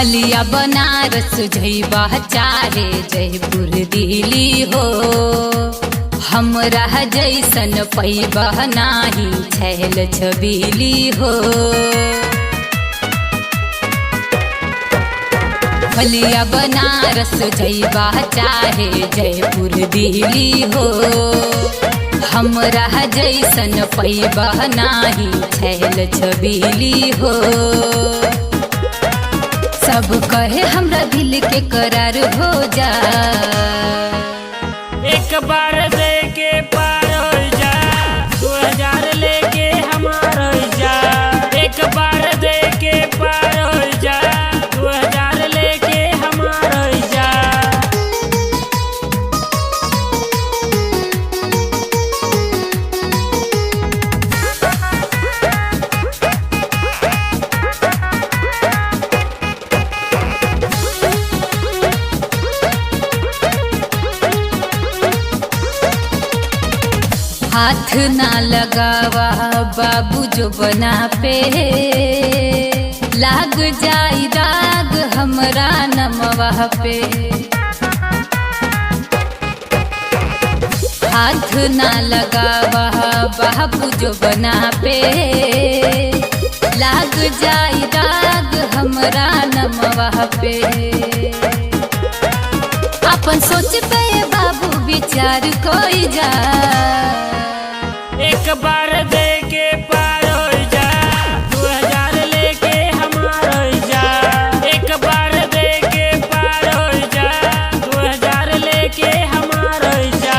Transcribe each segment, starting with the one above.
बलिया बनारस जइबा चाहे जयपुर दिल्ली हो, हमरा जैसन पैबा नाही छैल छबीली हो। बलिया बनारस जइबा चाहे जयपुर दिल्ली हो, हमरा जैसन पैबा नाही छैल छबीली हो। सब कहे हमरा दिल के करार हो जा, एक बार दे के पार हो जा, 2000 लेके हमार हो जा। एक बार दे के पार हो जा, 2000 लेके हमार हो जा। हाथ ना लगावा बाबू जो बना पे, लाग जाई दाग हमरा नमवा पे। हाथ ना लगावा बाबू जो बना पे, लाग जाई दाग हमरा नमवा पे। अपन सोच पे बाबू विचार कोई जा, एक बार दे के पार हो जा, 2000 लेके हमार हो जा। एक बार दे के पार हो जा, 2000 लेके हमार हो जा।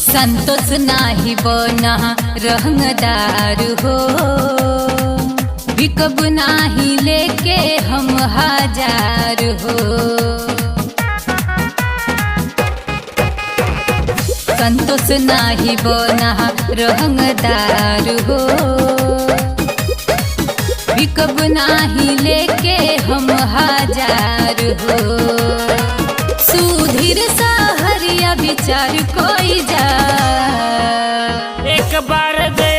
संतोष नाही बना रहंगदार हो, बिकब नाही लेके हम 1000 हो। संतोष नाही बना रहंगदार हो, बिकब नाही लेके हम 1000 हो। सुधीर सहरिया विचार कोई जा, एक बार दे